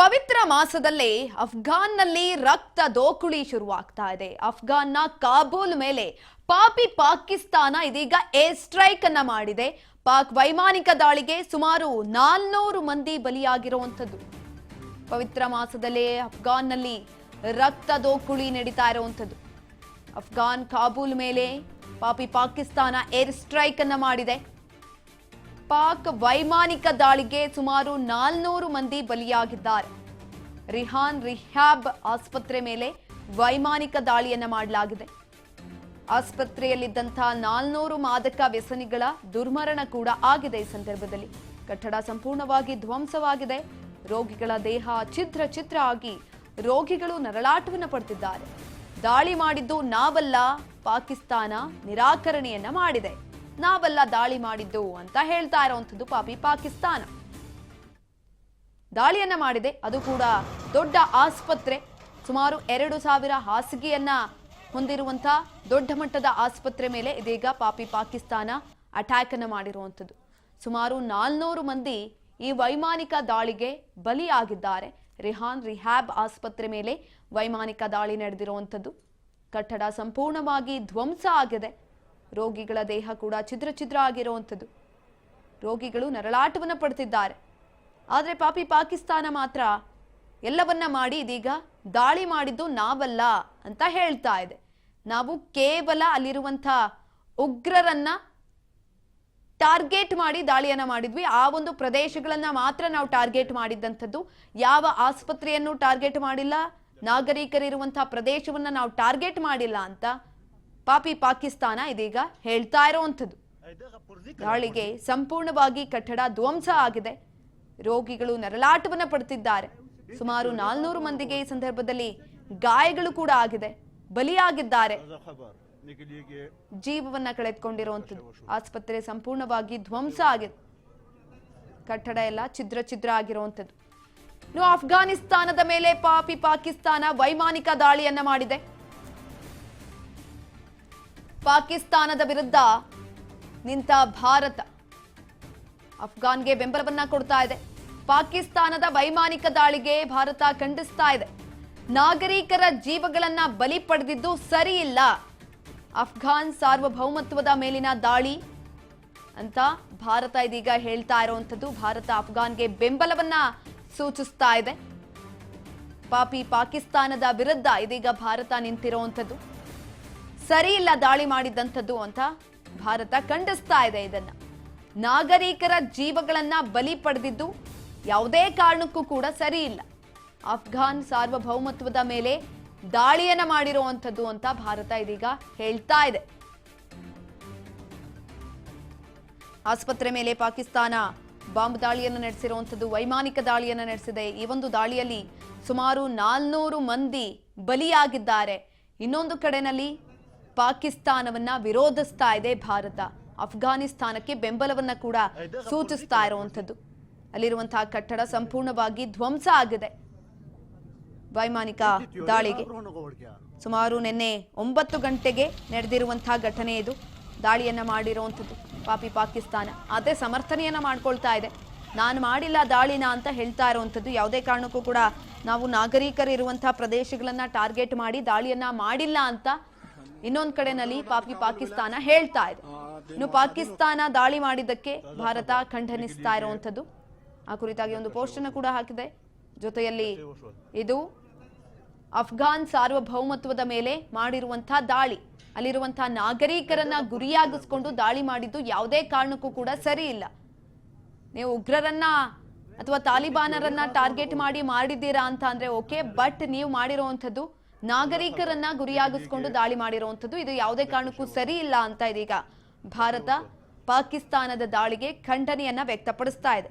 ಪವಿತ್ರ ಮಾಸದಲ್ಲಿ ಅಫ್ಘಾನ್ನಲ್ಲಿ ರಕ್ತ ದೋಕುಳಿ ಶುರುವಾಗ್ತಾ ಇದೆ. ಅಫ್ಘಾನ್ನ ಕಾಬೂಲ್ ಮೇಲೆ ಪಾಪಿ ಪಾಕಿಸ್ತಾನ ಇದೀಗ ಏರ್ ಸ್ಟ್ರೈಕ್ ಅನ್ನ ಮಾಡಿದೆ. ಪಾಕ್ ವೈಮಾನಿಕ ದಾಳಿಗೆ ಸುಮಾರು 400 ಮಂದಿ ಬಲಿಯಾಗಿರುವಂತದ್ದು. ಪವಿತ್ರ ಮಾಸದಲ್ಲಿ ಅಫ್ಘಾನ್ನಲ್ಲಿ ರಕ್ತ ದೋಕುಳಿ ನಡೀತಾ ಇರುವಂತದ್ದು. ಅಫ್ಘಾನ್ ಕಾಬೂಲ್ ಮೇಲೆ ಪಾಪಿ ಪಾಕಿಸ್ತಾನ ಏರ್ ಸ್ಟ್ರೈಕ್ ಅನ್ನ ಮಾಡಿದೆ. ಪಾಕ್ ವೈಮಾನಿಕ ದಾಳಿಗೆ ಸುಮಾರು 400 ಮಂದಿ ಬಲಿಯಾಗಿದ್ದಾರೆ. ರಿಹಾನ್ ರಿಹ್ಯಾಬ್ ಆಸ್ಪತ್ರೆ ಮೇಲೆ ವೈಮಾನಿಕ ದಾಳಿಯನ್ನ ಮಾಡಲಾಗಿದೆ. ಆಸ್ಪತ್ರೆಯಲ್ಲಿದ್ದಂತಹ 400 ಮಾದಕ ವ್ಯಸನಿಗಳ ದುರ್ಮರಣ ಕೂಡ ಆಗಿದೆ. ಈ ಸಂದರ್ಭದಲ್ಲಿ ಕಟ್ಟಡ ಸಂಪೂರ್ಣವಾಗಿ ಧ್ವಂಸವಾಗಿದೆ. ರೋಗಿಗಳ ದೇಹ ಛಿದ್ರ ಛಿದ್ರ ಆಗಿ ರೋಗಿಗಳು ನರಳಾಟವನ್ನು ಪಡ್ತಿದ್ದಾರೆ. ದಾಳಿ ಮಾಡಿದ್ದು ನಾವಲ್ಲ, ಪಾಕಿಸ್ತಾನ ನಿರಾಕರಣೆಯನ್ನ ಮಾಡಿದೆ. ನಾವೆಲ್ಲ ದಾಳಿ ಮಾಡಿದ್ದು ಅಂತ ಹೇಳ್ತಾ ಇರುವಂತದ್ದು ಪಾಪಿ ಪಾಕಿಸ್ತಾನ. ದಾಳಿಯನ್ನ ಮಾಡಿದೆ, ಅದು ಕೂಡ ದೊಡ್ಡ ಆಸ್ಪತ್ರೆ. ಸುಮಾರು 2000 ಹಾಸಿಗೆಯನ್ನ ಹೊಂದಿರುವಂತ ದೊಡ್ಡ ಮಟ್ಟದ ಆಸ್ಪತ್ರೆ ಮೇಲೆ ಇದೀಗ ಪಾಪಿ ಪಾಕಿಸ್ತಾನ ಅಟ್ಯಾಕ್ ಅನ್ನ ಮಾಡಿರುವಂತದ್ದು. ಸುಮಾರು 400 ಮಂದಿ ಈ ವೈಮಾನಿಕ ದಾಳಿಗೆ ಬಲಿಯಾಗಿದ್ದಾರೆ. ರಿಹಾನ್ ರಿಹ್ಯಾಬ್ ಆಸ್ಪತ್ರೆ ಮೇಲೆ ವೈಮಾನಿಕ ದಾಳಿ ನಡೆದಿರುವಂತದ್ದು. ಕಟ್ಟಡ ಸಂಪೂರ್ಣವಾಗಿ ಧ್ವಂಸ ಆಗಿದೆ. ರೋಗಿಗಳ ದೇಹ ಕೂಡ ಛಿದ್ರ ಛಿದ್ರ ಆಗಿರುವಂಥದ್ದು. ರೋಗಿಗಳು ನರಳಾಟವನ್ನು ಪಡ್ತಿದ್ದಾರೆ. ಆದರೆ ಪಾಪಿ ಪಾಕಿಸ್ತಾನ ಮಾತ್ರ ಎಲ್ಲವನ್ನ ಮಾಡಿ ಇದೀಗ ದಾಳಿ ಮಾಡಿದ್ದು ನಾವಲ್ಲ ಅಂತ ಹೇಳ್ತಾ ಇದೆ. ನಾವು ಕೇವಲ ಅಲ್ಲಿರುವಂಥ ಉಗ್ರರನ್ನ ಟಾರ್ಗೆಟ್ ಮಾಡಿ ದಾಳಿಯನ್ನ ಮಾಡಿದ್ವಿ. ಆ ಒಂದು ಪ್ರದೇಶಗಳನ್ನ ಮಾತ್ರ ನಾವು ಟಾರ್ಗೆಟ್ ಮಾಡಿದ್ದಂಥದ್ದು. ಯಾವ ಆಸ್ಪತ್ರೆಯನ್ನು ಟಾರ್ಗೆಟ್ ಮಾಡಿಲ್ಲ, ನಾಗರಿಕರಿರುವಂತಹ ಪ್ರದೇಶವನ್ನ ನಾವು ಟಾರ್ಗೆಟ್ ಮಾಡಿಲ್ಲ ಅಂತ ಪಾಪಿ ಪಾಕಿಸ್ತಾನ ಇದೀಗ ಹೇಳ್ತಾ ಇರುವಂಥದ್ದು. ದಾಳಿಗೆ ಸಂಪೂರ್ಣವಾಗಿ ಕಟ್ಟಡ ಧ್ವಂಸ ಆಗಿದೆ. ರೋಗಿಗಳು ನರಳಾಟವನ್ನ ಪಡ್ತಿದ್ದಾರೆ. ಸುಮಾರು 400 ಮಂದಿಗೆ ಈ ಸಂದರ್ಭದಲ್ಲಿ ಗಾಯಗಳು ಕೂಡ ಆಗಿದೆ, ಬಲಿಯಾಗಿದ್ದಾರೆ, ಜೀವವನ್ನ ಕಳೆದುಕೊಂಡಿರುವಂಥದ್ದು. ಆಸ್ಪತ್ರೆ ಸಂಪೂರ್ಣವಾಗಿ ಧ್ವಂಸ ಆಗಿದೆ. ಕಟ್ಟಡ ಎಲ್ಲ ಛಿದ್ರ ಛಿದ್ರ ಆಗಿರುವಂಥದ್ದು. ಇನ್ನು ಅಫ್ಘಾನಿಸ್ತಾನದ ಮೇಲೆ ಪಾಪಿ ಪಾಕಿಸ್ತಾನ ವೈಮಾನಿಕ ದಾಳಿಯನ್ನ ಮಾಡಿದೆ. ಪಾಕಿಸ್ತಾನದ ವಿರುದ್ಧ ನಿಂತ ಭಾರತ ಅಫ್ಘಾನ್ಗೆ ಬೆಂಬಲವನ್ನ ಕೊಡ್ತಾ ಇದೆ. ಪಾಕಿಸ್ತಾನದ ವೈಮಾನಿಕ ದಾಳಿಗೆ ಭಾರತ ಖಂಡಿಸ್ತಾ ಇದೆ. ನಾಗರಿಕರ ಜೀವಗಳನ್ನ ಬಲಿ ಪಡೆದಿದ್ದು ಸರಿ ಇಲ್ಲ. ಅಫ್ಘಾನ್ ಸಾರ್ವಭೌಮತ್ವದ ಮೇಲಿನ ದಾಳಿ ಅಂತ ಭಾರತ ಇದೀಗ ಹೇಳ್ತಾ ಇರುವಂಥದ್ದು. ಭಾರತ ಅಫ್ಘಾನ್ಗೆ ಬೆಂಬಲವನ್ನ ಸೂಚಿಸ್ತಾ ಇದೆ. ಪಾಪಿ ಪಾಕಿಸ್ತಾನದ ವಿರುದ್ಧ ಇದೀಗ ಭಾರತ ನಿಂತಿರುವಂಥದ್ದು. ಸರಿ ಇಲ್ಲ ದಾಳಿ ಮಾಡಿದಂಥದ್ದು ಅಂತ ಭಾರತ ಖಂಡಿಸ್ತಾ ಇದೆ. ಇದನ್ನ ನಾಗರಿಕರ ಜೀವಗಳನ್ನ ಬಲಿ ಪಡೆದಿದ್ದು ಯಾವುದೇ ಕಾರಣಕ್ಕೂ ಕೂಡ ಸರಿ ಇಲ್ಲ. ಅಫ್ಘಾನ್ ಸಾರ್ವಭೌಮತ್ವದ ಮೇಲೆ ದಾಳಿಯನ್ನ ಮಾಡಿರುವಂಥದ್ದು ಅಂತ ಭಾರತ ಇದೀಗ ಹೇಳ್ತಾ ಇದೆ. ಆಸ್ಪತ್ರೆ ಮೇಲೆ ಪಾಕಿಸ್ತಾನ ಬಾಂಬ್ ದಾಳಿಯನ್ನು ನಡೆಸಿರುವಂಥದ್ದು, ವೈಮಾನಿಕ ದಾಳಿಯನ್ನು ನಡೆಸಿದೆ. ಈ ಒಂದು ದಾಳಿಯಲ್ಲಿ ಸುಮಾರು 400 ಮಂದಿ ಬಲಿಯಾಗಿದ್ದಾರೆ. ಇನ್ನೊಂದು ಕಡೆನಲ್ಲಿ ಪಾಕಿಸ್ತಾನವನ್ನ ವಿರೋಧಿಸ್ತಾ ಇದೆ ಭಾರತ. ಅಫ್ಘಾನಿಸ್ತಾನಕ್ಕೆ ಬೆಂಬಲವನ್ನ ಕೂಡ ಸೂಚಿಸ್ತಾ ಇರುವಂಥದ್ದು. ಅಲ್ಲಿರುವಂತಹ ಕಟ್ಟಡ ಸಂಪೂರ್ಣವಾಗಿ ಧ್ವಂಸ ಆಗಿದೆ ವೈಮಾನಿಕ ದಾಳಿಗೆ. ಸುಮಾರು ನಿನ್ನೆ 9 ಗಂಟೆಗೆ ನಡೆದಿರುವಂತಹ ಘಟನೆ ಇದು. ದಾಳಿಯನ್ನ ಮಾಡಿರುವಂಥದ್ದು ಪಾಪಿ ಪಾಕಿಸ್ತಾನ. ಅದೇ ಸಮರ್ಥನೆಯನ್ನ ಮಾಡ್ಕೊಳ್ತಾ ಇದೆ. ನಾನು ಮಾಡಿಲ್ಲ ದಾಳಿನ ಅಂತ ಹೇಳ್ತಾ ಇರುವಂಥದ್ದು. ಯಾವುದೇ ಕಾರಣಕ್ಕೂ ಕೂಡ ನಾವು ನಾಗರಿಕರಿರುವಂತಹ ಪ್ರದೇಶಗಳನ್ನ ಟಾರ್ಗೆಟ್ ಮಾಡಿ ದಾಳಿಯನ್ನ ಮಾಡಿಲ್ಲ ಅಂತ ಇನ್ನೊಂದು ಕಡೆನಲ್ಲಿ ಪಾಪಿ ಪಾಕಿಸ್ತಾನ ಹೇಳ್ತಾ ಇದೆ. ಇನ್ನು ಪಾಕಿಸ್ತಾನ ದಾಳಿ ಮಾಡಿದ್ದಕ್ಕೆ ಭಾರತ ಖಂಡನಿಸ್ತಾ ಇರುವಂಥದ್ದು. ಆ ಕುರಿತಾಗಿ ಒಂದು ಪೋಸ್ಟ್ ಅನ್ನು ಕೂಡ ಹಾಕಿದೆ. ಜೊತೆಯಲ್ಲಿ ಇದು ಅಫ್ಘಾನ್ ಸಾರ್ವಭೌಮತ್ವದ ಮೇಲೆ ಮಾಡಿರುವಂತಹ ದಾಳಿ, ಅಲ್ಲಿರುವಂತಹ ನಾಗರಿಕರನ್ನ ಗುರಿಯಾಗಿಸ್ಕೊಂಡು ದಾಳಿ ಮಾಡಿದ್ದು ಯಾವುದೇ ಕಾರಣಕ್ಕೂ ಕೂಡ ಸರಿ ಇಲ್ಲ. ನೀವು ಉಗ್ರರನ್ನ ಅಥವಾ ತಾಲಿಬಾನರನ್ನ ಟಾರ್ಗೆಟ್ ಮಾಡಿ ಮಾಡಿದ್ದೀರಾ ಅಂತ ಅಂದ್ರೆ ಓಕೆ, ಬಟ್ ನೀವು ಮಾಡಿರುವಂಥದ್ದು ನಾಗರಿಕರನ್ನ ಗುರಿಯಾಗಿಸ್ಕೊಂಡು ದಾಳಿ ಮಾಡಿರುವಂಥದ್ದು, ಇದು ಯಾವುದೇ ಕಾರಣಕ್ಕೂ ಸರಿ ಇಲ್ಲ ಅಂತ ಇದೀಗ ಭಾರತ ಪಾಕಿಸ್ತಾನದ ದಾಳಿಗೆ ಖಂಡನೆಯನ್ನ ವ್ಯಕ್ತಪಡಿಸ್ತಾ ಇದೆ.